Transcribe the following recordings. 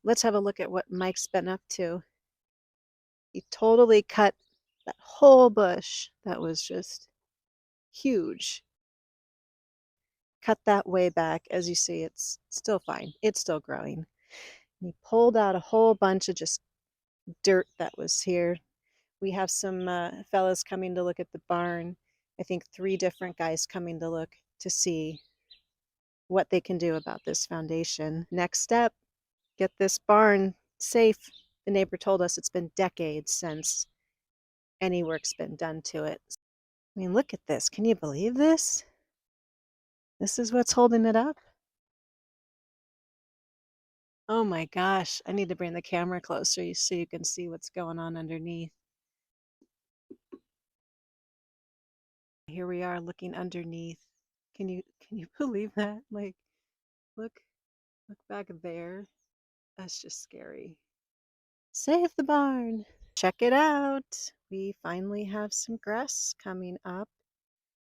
let's have a look at what Mike's been up to. He totally cut that whole bush that was just huge. Cut that way back. As you see, it's still fine. It's still growing. And he pulled out a whole bunch of just dirt that was here. We have some fellas coming to look at the barn. I think 3 different guys coming to look to see what they can do about this foundation. Next step, get this barn safe. The neighbor told us it's been decades since any work's been done to it. I mean, look at this. Can you believe this? This is what's holding it up. Oh my gosh, I need to bring the camera closer so you can see what's going on underneath. Here we are looking underneath. Can you believe that? Like, look back there. That's just scary. Save the barn. Check it out. We finally have some grass coming up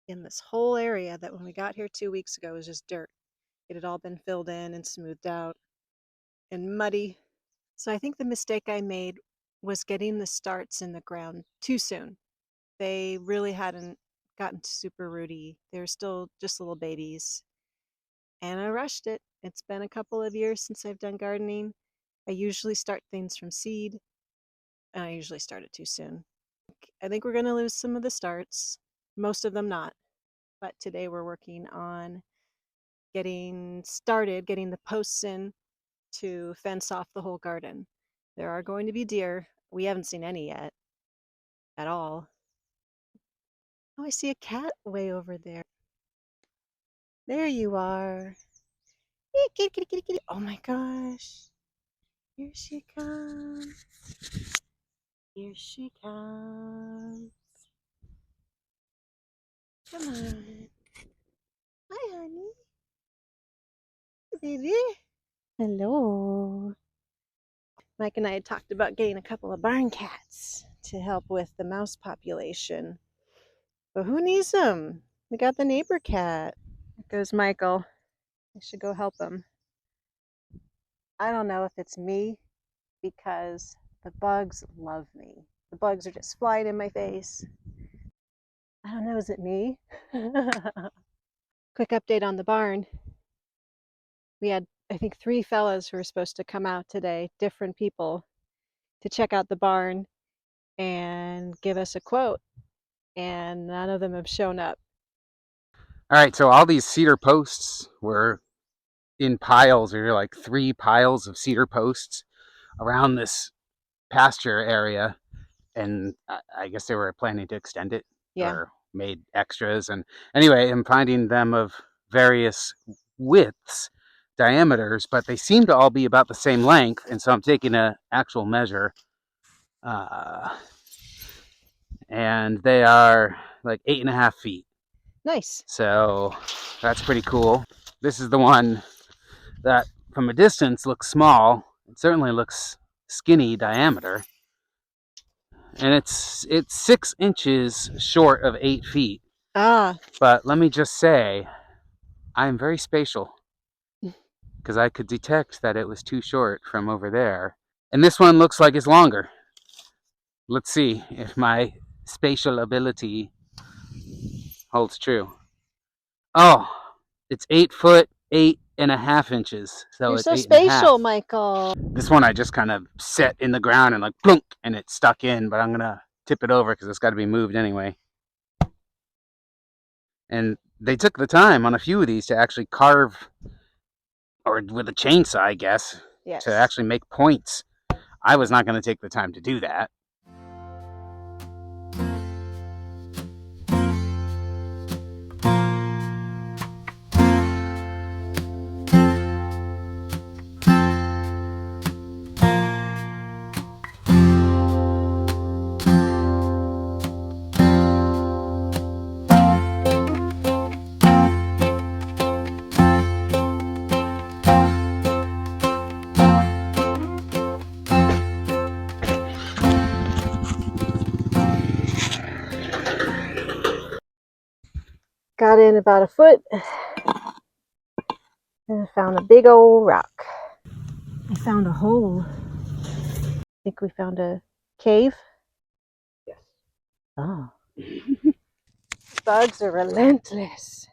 in this whole area that when we got here 2 weeks ago was just dirt. It had all been filled in and smoothed out and muddy. So I think the mistake I made was getting the starts in the ground too soon. They really hadn't gotten super rooty. They were still just little babies. And I rushed it. It's been a couple of years since I've done gardening. I usually start things from seed, and I usually start it too soon. I think we're going to lose some of the starts, most of them not. But today we're working on getting started, getting the posts in to fence off the whole garden. There are going to be deer. We haven't seen any yet at all. Oh, I see a cat way over there. There you are. Hey, kitty, kitty, kitty, kitty. Oh my gosh. Here she comes. Here she comes. Come on. Hi, honey. Hey, baby. Hello. Mike and I had talked about getting a couple of barn cats to help with the mouse population. But who needs them? We got the neighbor cat. There goes Michael. I should go help him. I don't know if it's me because the bugs love me. The bugs are just flying in my face. I don't know, is it me? Quick update on the barn. We had, I think, 3 fellas who were supposed to come out today, different people, to check out the barn and give us a quote, and none of them have shown up. All right, so all these cedar posts were in piles. There were like 3 piles of cedar posts around this pasture area, and I guess they were planning to extend it Yeah. or made extras. And anyway, I'm finding them of various widths, diameters, but they seem to all be about the same length. And so I'm taking an actual measure, and they are like 8.5 feet. Nice. So that's pretty cool. This is the one that from a distance looks small. It certainly looks skinny diameter. And it's 6 inches short of 8 feet. Ah. But let me just say, I am very spatial because I could detect that it was too short from over there. And this one looks like it's longer. Let's see if my spatial ability holds true. Oh, it's 8 foot 8.5 inches. So You're it's so 8.5. spatial, Michael. This one I just kind of set in the ground and like plunk, and it stuck in, but I'm gonna tip it over because it's got to be moved anyway. And they took the time on a few of these to actually carve, or with a chainsaw, I guess, Yes. to actually make points. I was not going to take the time to do that. Got in about a foot and found a big old rock. I found a hole. I think we found a cave. Yes. Oh. Bugs are relentless.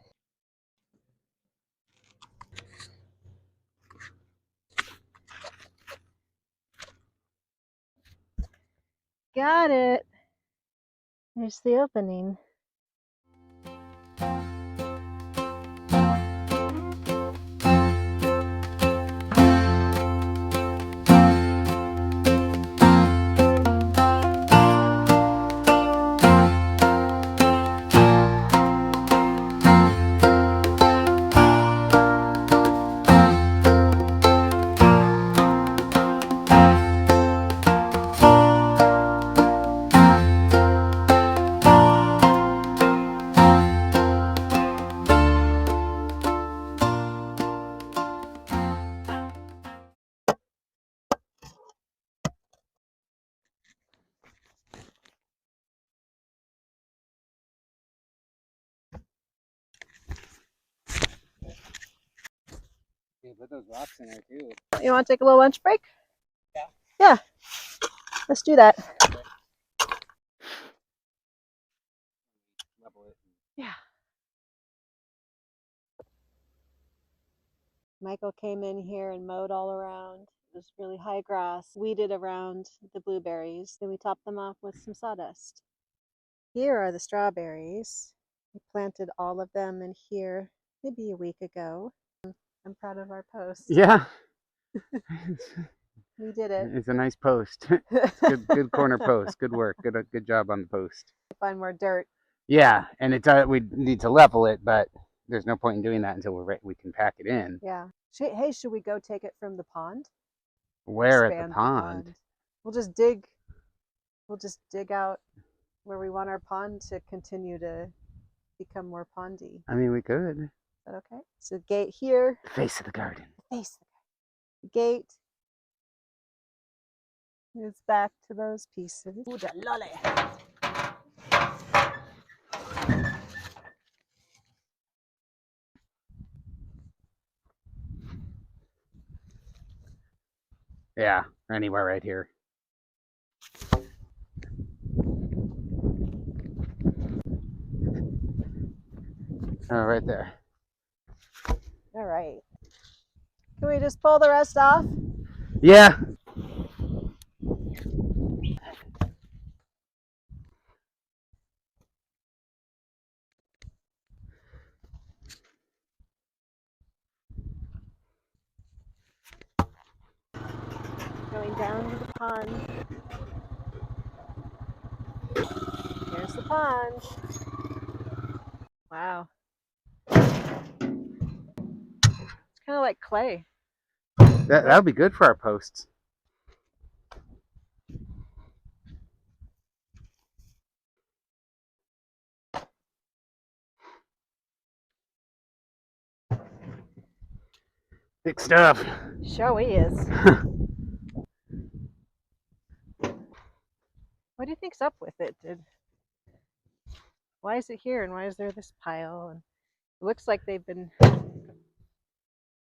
Got it. There's the opening. Yeah, put those rocks in there too. You want to take a little lunch break? Yeah. Yeah. Let's do that. Level it. Yeah. Michael came in here and mowed all around. It was really high grass, weeded around the blueberries. Then we topped them off with some sawdust. Here are the strawberries. We planted all of them in here maybe a week ago. I'm proud of our post. Yeah. We did it. It's a nice post. It's good corner post. Good work. Good job on the post. Find more dirt. Yeah, and we need to level it, but there's no point in doing that until we can pack it in. Yeah. Hey, should we go take it from the pond? Where at the Expand pond? We'll just dig. We'll just dig out where we want our pond to continue to become more pondy. I mean, we could. Is that okay? So gate here. The face of the garden. Face the gate. It's back to those pieces. Ooh, da lolly. Yeah, anywhere right here. Oh, right there. All right. Can we just pull the rest off? Yeah. Going down to the pond. Here's the pond. Wow. It's kind of like clay. That would be good for our posts. Big stuff. Sure is. What do you think's up with it? Why is it here and why is there this pile? And it looks like they've been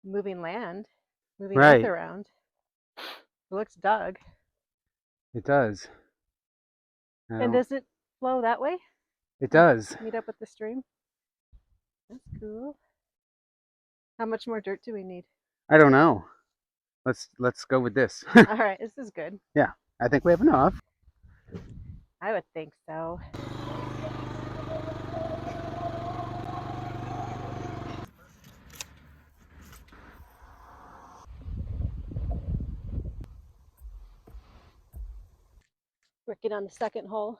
moving earth Right. around. It looks dug. It does. And does it flow that way? It does. Meet up with the stream? That's cool. How much more dirt do we need? I don't know. Let's go with this. All right, this is good. Yeah, I think we have enough. I would think so. Working on the second hole.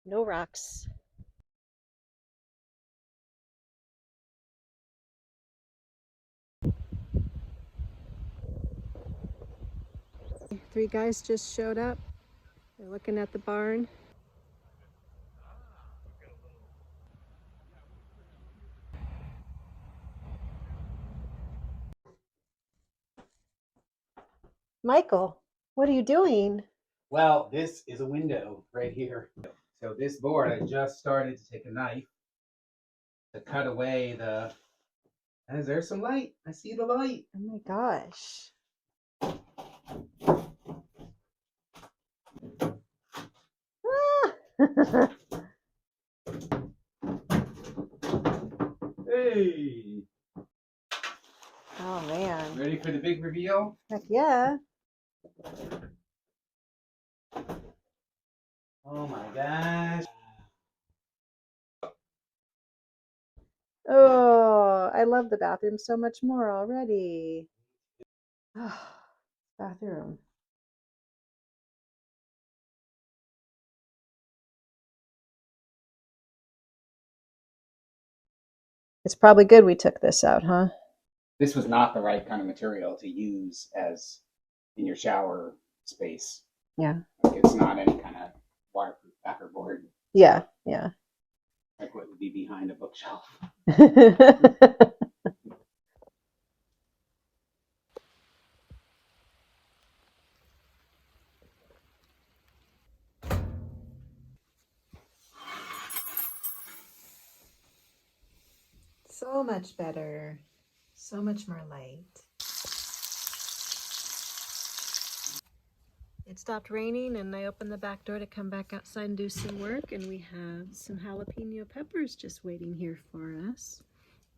No rocks. Three guys just showed up. They're looking at the barn. Michael, what are you doing? Well, this is a window right here. So this board, I just started to take a knife to cut away the There's some light. I see the light. Oh my gosh. Ah! Hey. Oh man. Ready for the big reveal? Heck yeah. Oh my gosh. Oh, I love the bathroom so much more already. Oh, bathroom. It's probably good we took this out, huh? This was not the right kind of material to use as in your shower space. Yeah. Like it's not any kind of waterproof backer board. Yeah, yeah. Like what would be behind a bookshelf. So much better. So much more light. It stopped raining and I opened the back door to come back outside and do some work, and we have some jalapeno peppers just waiting here for us.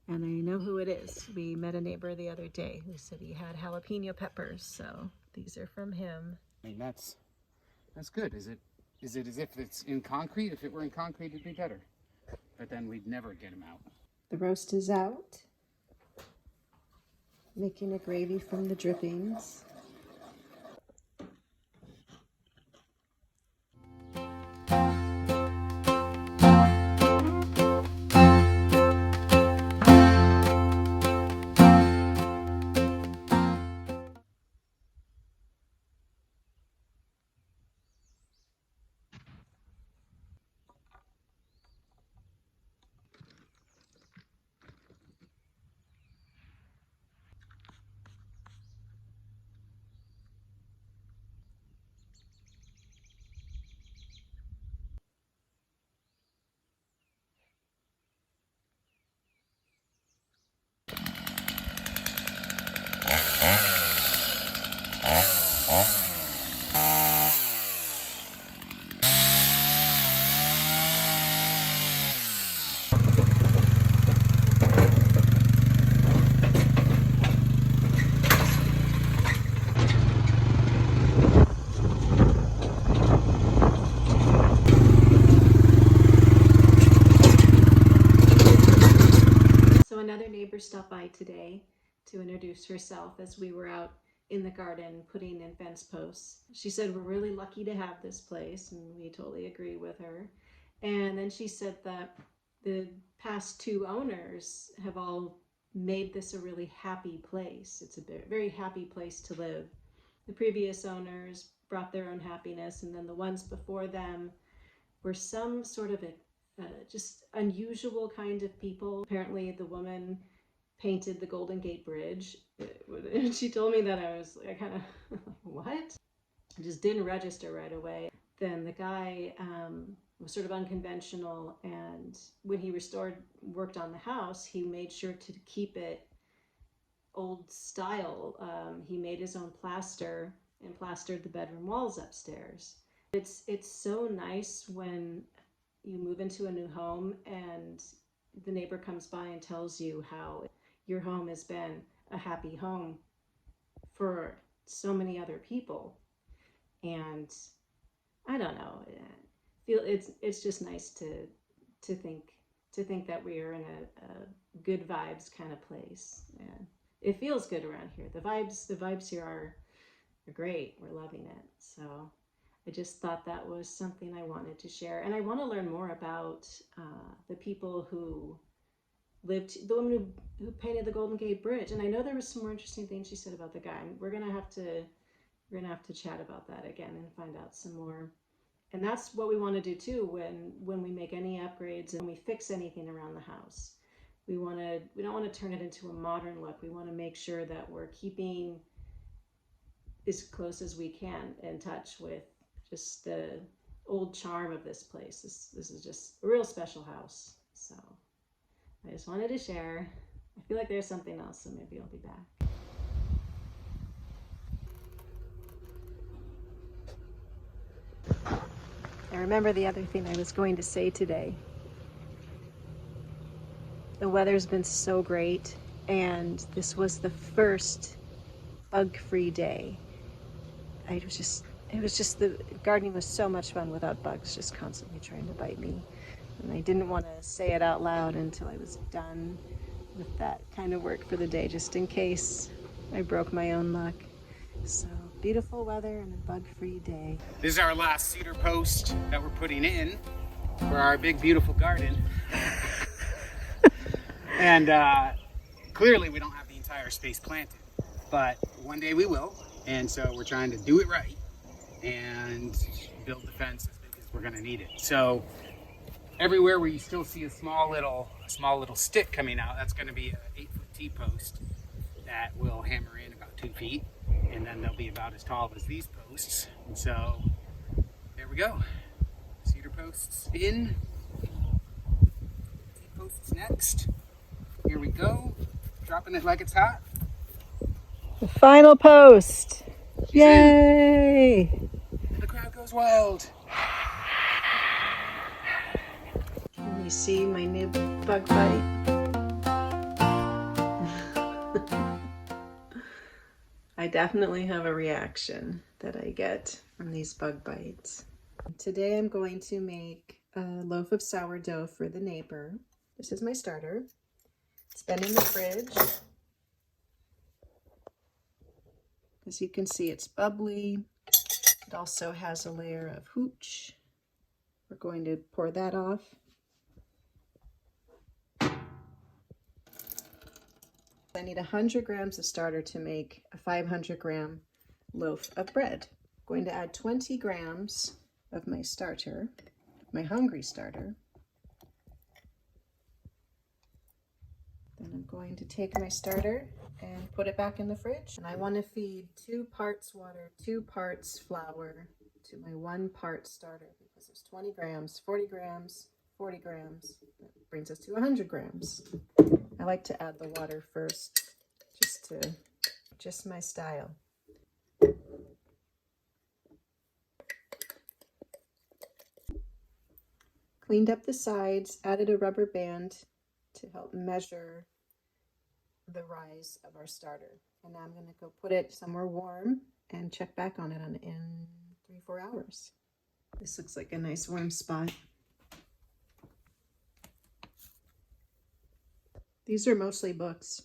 And I know who it is. We met a neighbor the other day who said he had jalapeno peppers, so these are from him. I mean that's good. Is it as if it's in concrete? If it were in concrete it'd be better. But then we'd never get them out. The roast is out. Making a gravy from the drippings. So another neighbor stopped by today to introduce herself as we were out in the garden putting in fence posts. She said we're really lucky to have this place, and we totally agree with her. And then she said that the past two owners have all made this a really happy place. It's a very happy place to live. The previous owners brought their own happiness, and then the ones before them were some sort of just unusual kind of people. Apparently, the woman painted the Golden Gate Bridge. She told me that I kind of, what? I just didn't register right away. Then the guy was sort of unconventional, and when he worked on the house, he made sure to keep it old style. He made his own plaster and plastered the bedroom walls upstairs. It's so nice when you move into a new home and the neighbor comes by and tells you how your home has been a happy home for so many other people. And I don't know, feel it's just nice to think to think that we are in a good vibes kind of place. And it feels good around here. The vibes here are great. We're loving it. So I just thought that was something I wanted to share. And I want to learn more about the people who the woman who painted the Golden Gate Bridge. And I know there was some more interesting things she said about the guy. We're gonna have to chat about that again and find out some more. And that's what we want to do too when we make any upgrades and we fix anything around the house. We don't want to turn it into a modern look. We want to make sure that we're keeping as close as we can in touch with just the old charm of this place. This is just a real special house. So I just wanted to share. I feel like there's something else, so maybe I'll be back. I remember the other thing I was going to say today. The weather's been so great, and this was the first bug-free day. It was just the gardening was so much fun without bugs just constantly trying to bite me. And I didn't want to say it out loud until I was done with that kind of work for the day, just in case I broke my own luck. So beautiful weather and a bug-free day. This is our last cedar post that we're putting in for our big, beautiful garden. And clearly we don't have the entire space planted, but one day we will. And so we're trying to do it right and build the fence as big as we're gonna need it. So everywhere where you still see a small little stick coming out, that's gonna be an 8-foot T-post that will hammer in about 2 feet. And then they'll be about as tall as these posts. And so there we go. Cedar posts in. T-posts next. Here we go. Dropping it like it's hot. The final post. She's Yay! in. The crowd goes wild. Can you see my new bug bite? I definitely have a reaction that I get from these bug bites. Today I'm going to make a loaf of sourdough for the neighbor. This is my starter. It's been in the fridge. As you can see, it's bubbly. It also has a layer of hooch. We're going to pour that off. I need 100 grams of starter to make a 500 gram loaf of bread. I'm going to add 20 grams of my starter, my hungry starter. Then I'm going to take my starter and put it back in the fridge. And I want to feed 2 parts water, 2 parts flour to my 1 part starter because there's 20 grams, 40 grams, 40 grams. That brings us to 100 grams. I like to add the water first, just my style. Cleaned up the sides, added a rubber band to help measure the rise of our starter. And now I'm going to go put it somewhere warm and check back on it in 3-4 hours. This looks like a nice warm spot. These are mostly books,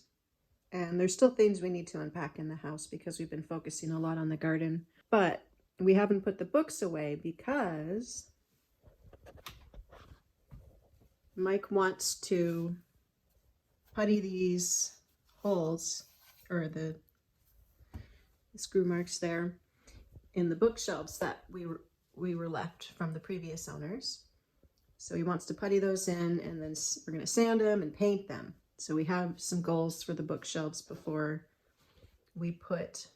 and there's still things we need to unpack in the house because we've been focusing a lot on the garden. But we haven't put the books away because Mike wants to putty these holes, or the screw marks there, in the bookshelves that we were left from the previous owners. So he wants to putty those in, and then we're going to sand them and paint them. So we have some goals for the bookshelves before we put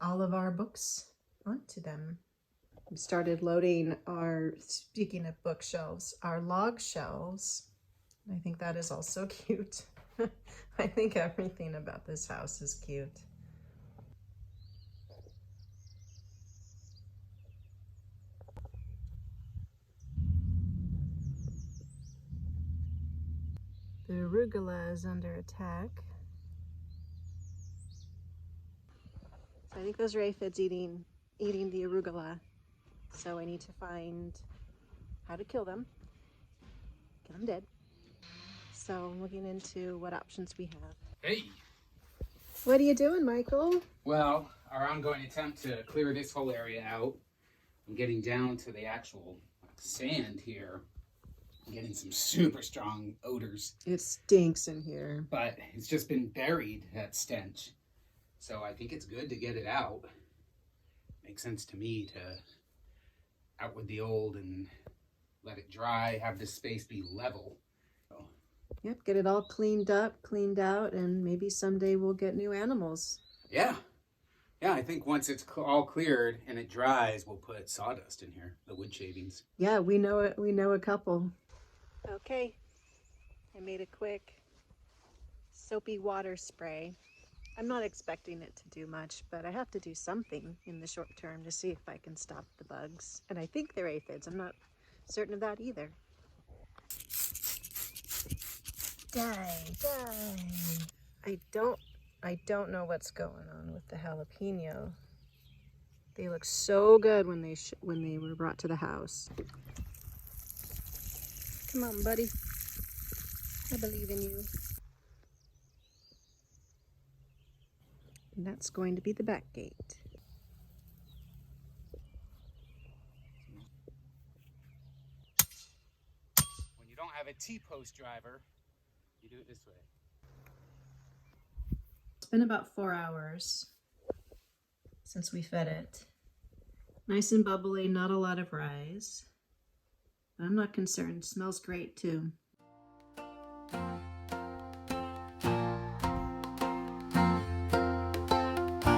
all of our books onto them. We started loading our, speaking of bookshelves, our log shelves. I think that is also cute. I think everything about this house is cute. The arugula is under attack. So I think those are aphids eating the arugula. So I need to find how to kill them, get them dead. So I'm looking into what options we have. Hey. What are you doing, Michael? Well, our ongoing attempt to clear this whole area out. I'm getting down to the actual sand here. I'm getting some super strong odors. It stinks in here. But it's just been buried, that stench. So I think it's good to get it out. Makes sense to me to out with the old and let it dry, have this space be level. So. Yep, get it all cleaned up, cleaned out, and maybe someday we'll get new animals. Yeah. Yeah, I think once it's all cleared and it dries, we'll put sawdust in here, the wood shavings. Yeah, we know it. We know a couple. Okay, I made a quick soapy water spray. I'm not expecting it to do much, but I have to do something in the short term to see if I can stop the bugs. And I think they're aphids. I'm not certain of that either. Die, die. I don't know what's going on with the jalapeno. They look so good when they were brought to the house. Come on, buddy. I believe in you. And that's going to be the back gate. When you don't have a T-post driver, you do it this way. It's been about 4 hours since we fed it. Nice and bubbly, not a lot of rise. But I'm not concerned. Smells great too.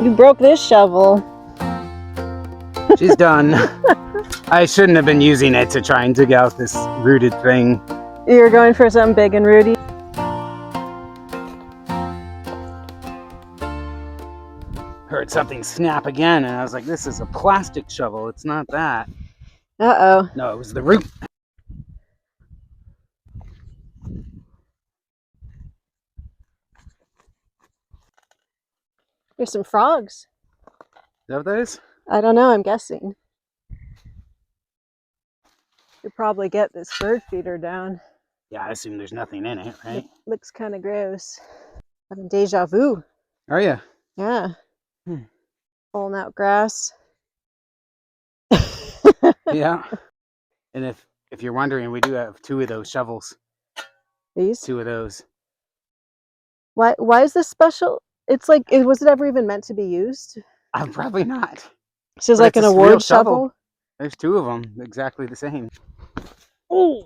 You broke this shovel. She's done. I shouldn't have been using it to try and dig out this rooted thing. You're going for something big and rooty? Heard something snap again, and I was like, this is a plastic shovel. It's not that. Uh-oh. No, it was the root. There's some frogs. Is that what that is? I don't know, I'm guessing. Could probably get this bird feeder down. Yeah, I assume there's nothing in it, right? It looks kind of gross. Having deja vu. Are you? Yeah. Pulling out grass. Yeah. And if you're wondering, we do have 2 of those shovels. These? 2 of those. Why is this special? It's like, was it ever even meant to be used? Probably not. This is But like an it's a real award shovel. There's 2 of them, exactly the same. Oh.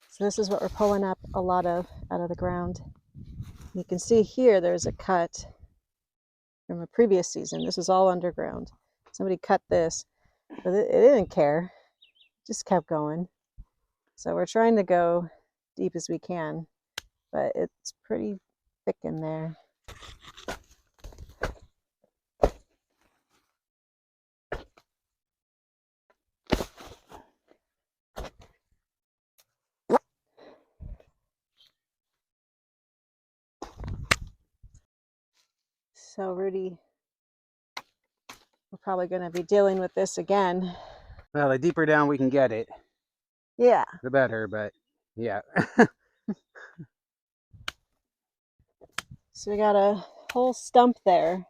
So this is what we're pulling up a lot of out of the ground. You can see here there's a cut from a previous season. This is all underground. Somebody cut this, but it didn't care. It just kept going. So we're trying to go deep as we can, but it's pretty thick in there. So Rudy, we're probably going to be dealing with this again. Well, the deeper down we can get it, yeah, the better, but yeah. So we got a whole stump there.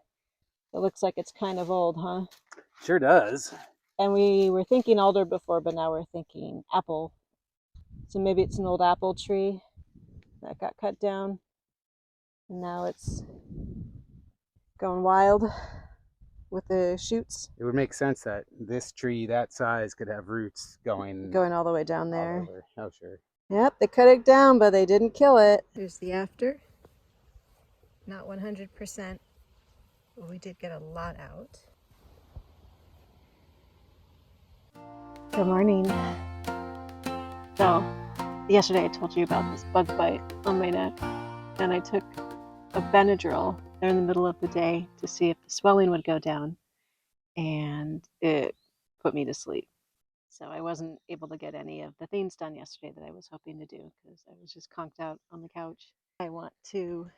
It looks like it's kind of old, huh? Sure does. And we were thinking alder before, but now we're thinking apple. So maybe it's an old apple tree that got cut down. And now it's going wild with the shoots. It would make sense that this tree that size could have roots going all the way down there. Oh, sure. Yep, they cut it down, but they didn't kill it. Here's the after. Not 100%, but we did get a lot out. Good morning. So, yesterday I told you about this bug bite on my neck, and I took a Benadryl there in the middle of the day to see if the swelling would go down, and it put me to sleep. So I wasn't able to get any of the things done yesterday that I was hoping to do because I was just conked out on the couch. I want to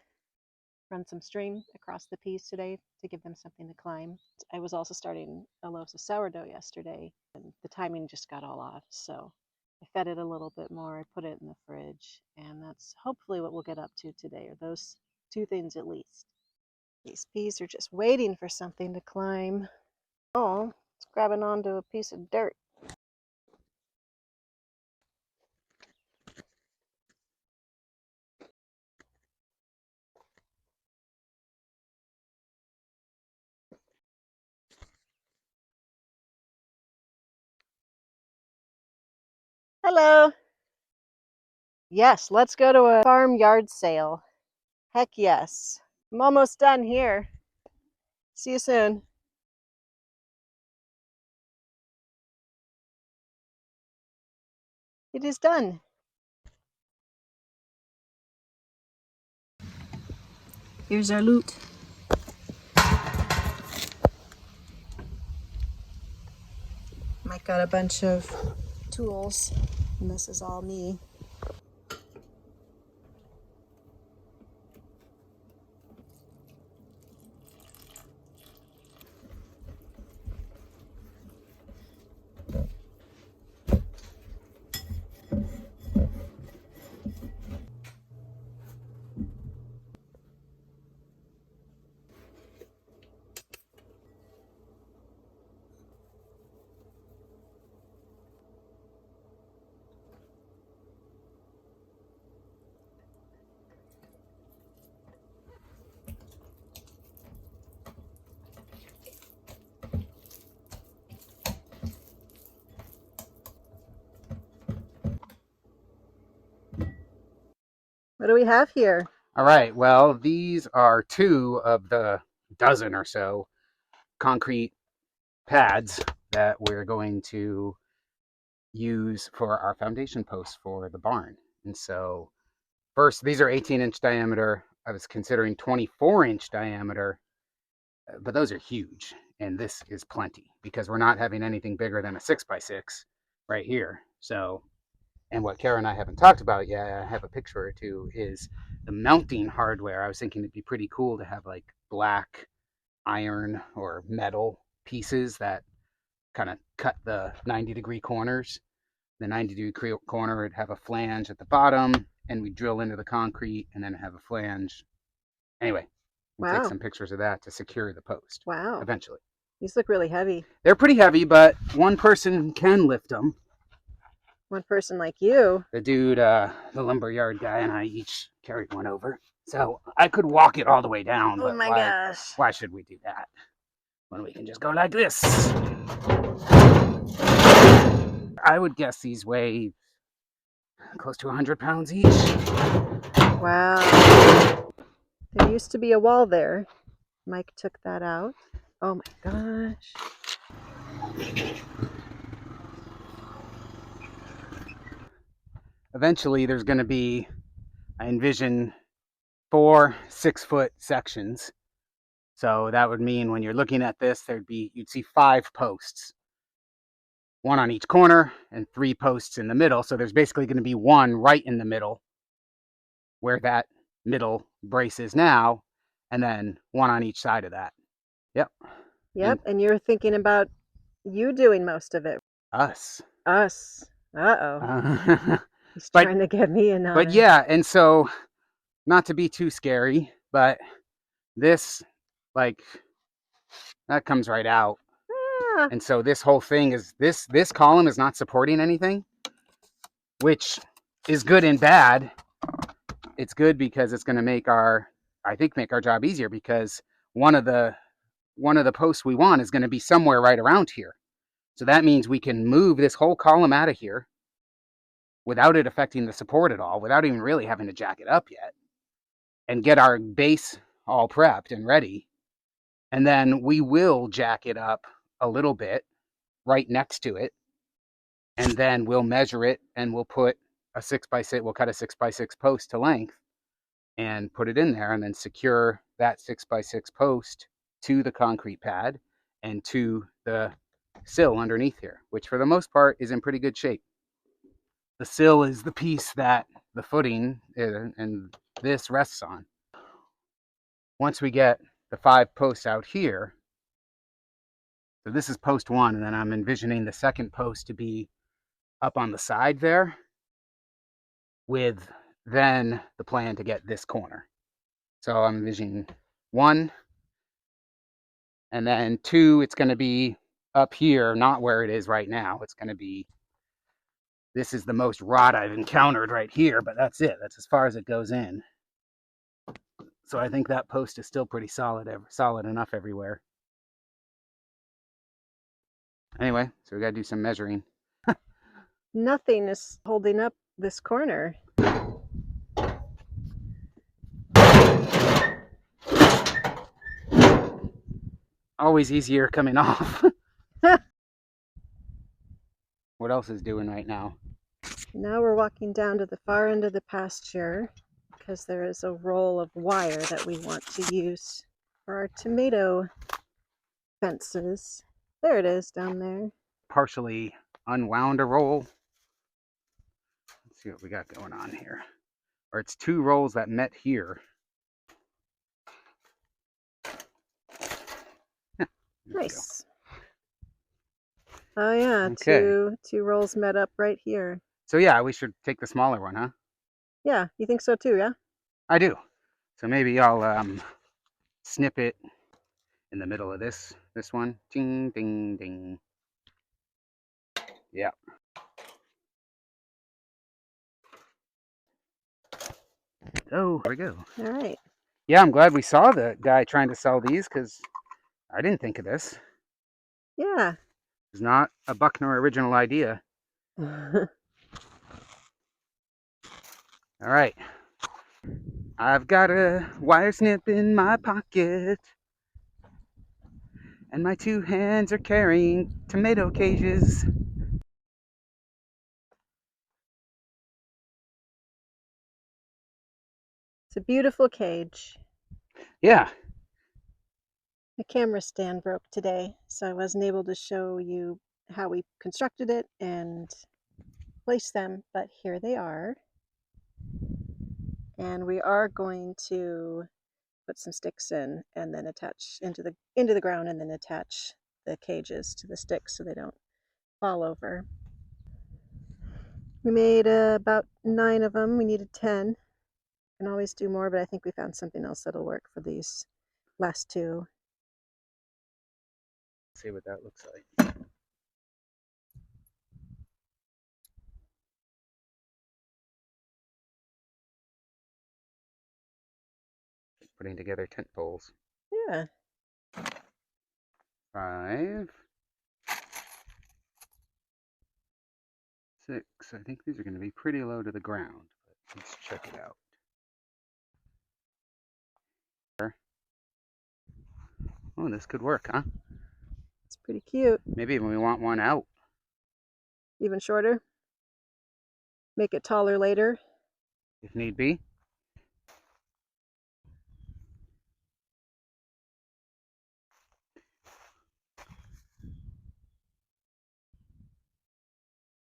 run some string across the peas today to give them something to climb. I was also starting a loaf of sourdough yesterday, and the timing just got all off. So I fed it a little bit more, I put it in the fridge, and that's hopefully what we'll get up to today, or those 2 things at least. These peas are just waiting for something to climb. Oh, it's grabbing onto a piece of dirt. Hello. Yes, let's go to a farm yard sale. Heck yes. I'm almost done here. See you soon. It is done. Here's our loot. Mike got a bunch of tools, and this is all me. What do we have here? All right, well, these are 2 of the dozen or so concrete pads that we're going to use for our foundation posts for the barn. And so first, these are 18-inch diameter. I was considering 24-inch diameter, but those are huge. And this is plenty because we're not having anything bigger than a 6x6 right here. So, and what Kara and I haven't talked about yet, I have a picture or two, is the mounting hardware. I was thinking it'd be pretty cool to have like black iron or metal pieces that kind of cut the 90-degree corners. The 90-degree corner would have a flange at the bottom, and we drill into the concrete and then have a flange. Anyway, we'll take Wow. some pictures of that to secure the post Wow. eventually. These look really heavy. They're pretty heavy, but one person can lift them. One person like you. The dude, the lumberyard guy, and I each carried one over. So I could walk it all the way down, but why should we do that when we can just go like this? I would guess these weigh close to 100 pounds each. Wow. There used to be a wall there. Mike took that out. Oh my gosh. Eventually, there's going to be, I envision, 4 6-foot sections. So that would mean when you're looking at this, you'd see 5 posts, 1 on each corner and 3 posts in the middle. So there's basically going to be 1 right in the middle where that middle brace is now, and then 1 on each side of that. Yep. And you're thinking about you doing most of it. Us. Uh-oh. He's trying to get me in on But it. yeah, and so not to be too scary, but this, like, that comes right out. And so this whole thing is, this column is not supporting anything, which is good and bad. It's good because it's going to make our job easier, because one of the posts we want is going to be somewhere right around here. So that means we can move this whole column out of here without it affecting the support at all, without even really having to jack it up yet, and get our base all prepped and ready. And then we will jack it up a little bit right next to it, and then we'll measure it, and we'll put a 6x6, we'll cut a 6x6 post to length and put it in there, and then secure that 6x6 post to the concrete pad and to the sill underneath here, which for the most part is in pretty good shape. The sill is the piece that the footing and this rests on. Once we get the 5 posts out here, so this is post 1, and then I'm envisioning the second post to be up on the side there, with then the plan to get this corner. So I'm envisioning 1, and then 2, it's going to be up here, not where it is right now. It's going to be, this is the most rot I've encountered right here, but that's it. That's as far as it goes in. So I think that post is still pretty solid enough everywhere. Anyway, so we got to do some measuring. Nothing is holding up this corner. Always easier coming off. What else is doing right now? Now we're walking down to the far end of the pasture because there is a roll of wire that we want to use for our tomato fences. There it is down there. Partially unwound a roll. Let's see what we got going on here. Or it's 2 rolls that met here. Nice. Oh yeah, Okay. two rolls met up right here. So yeah, we should take the smaller one, huh? Yeah, you think so too, yeah? I do. So maybe I'll snip it in the middle of this one. Ding, ding, ding. Yeah. Oh, there we go. All right. Yeah, I'm glad we saw the guy trying to sell these because I didn't think of this. Yeah. It's not a Buckner original idea. All right. I've got a wire snip in my pocket, and my 2 hands are carrying tomato cages. It's a beautiful cage. Yeah. The camera stand broke today, so I wasn't able to show you how we constructed it and placed them, but here they are. And we are going to put some sticks in and then attach into the ground and then attach the cages to the sticks so they don't fall over. We made about 9 of them. We needed 10. Can always do more, but I think we found something else that'll work for these last 2. Let's see what that looks like. Putting together tent poles. Yeah. 5, 6. I think these are going to be pretty low to the ground, but let's check it out. Oh, this could work, huh? It's pretty cute. Maybe when we want one out. Even shorter. Make it taller later. If need be.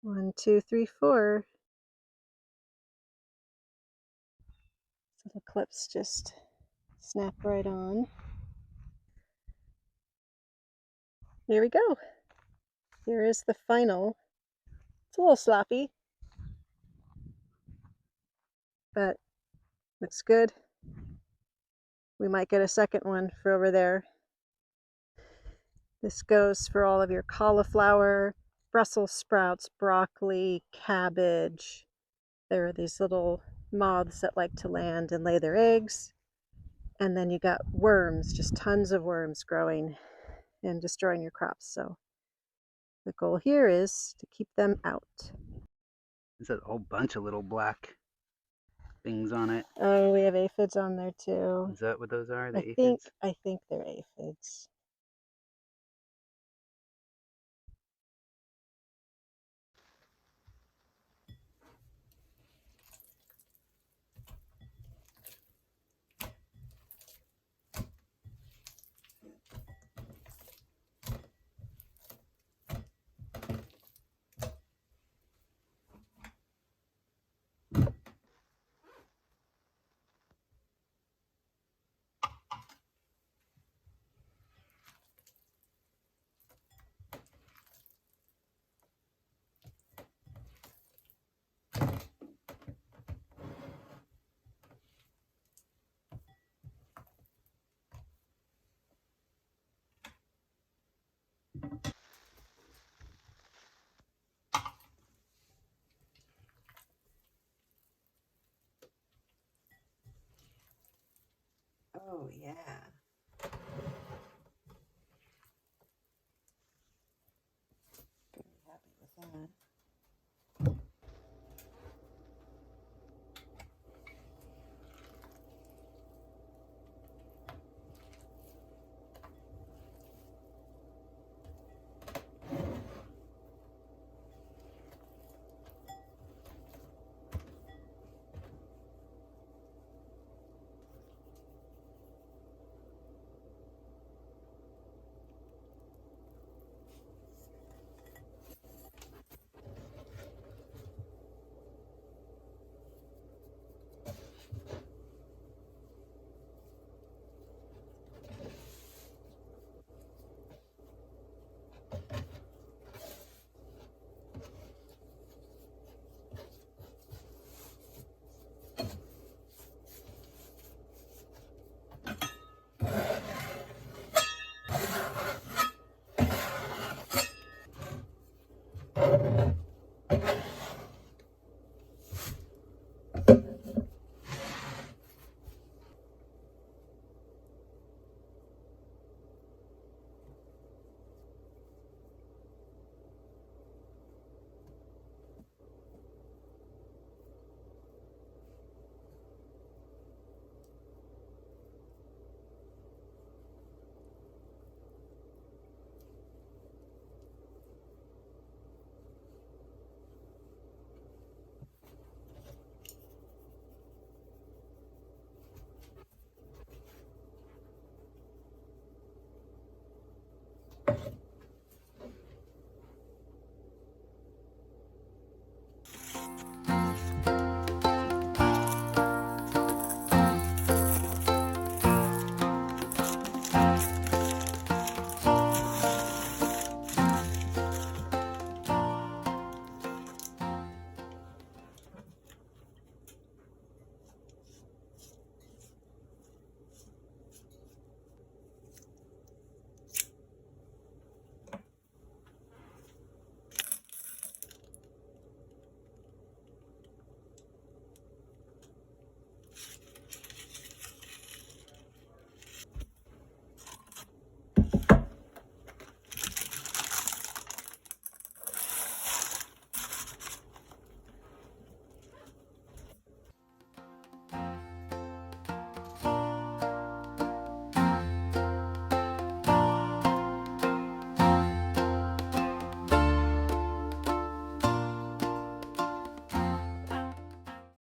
One, 2, 3, 4. Little clips just snap right on. Here we go. Here is the final. It's a little sloppy, but looks good. We might get a second one for over there. This goes for all of your cauliflower, Brussels sprouts, broccoli, cabbage. There are these little moths that like to land and lay their eggs. And then you got worms, just tons of worms growing and destroying your crops. So the goal here is to keep them out. There's a whole bunch of little black things on it. Oh, we have aphids on there too. Is that what those are? The I aphids? think they're aphids. Oh yeah,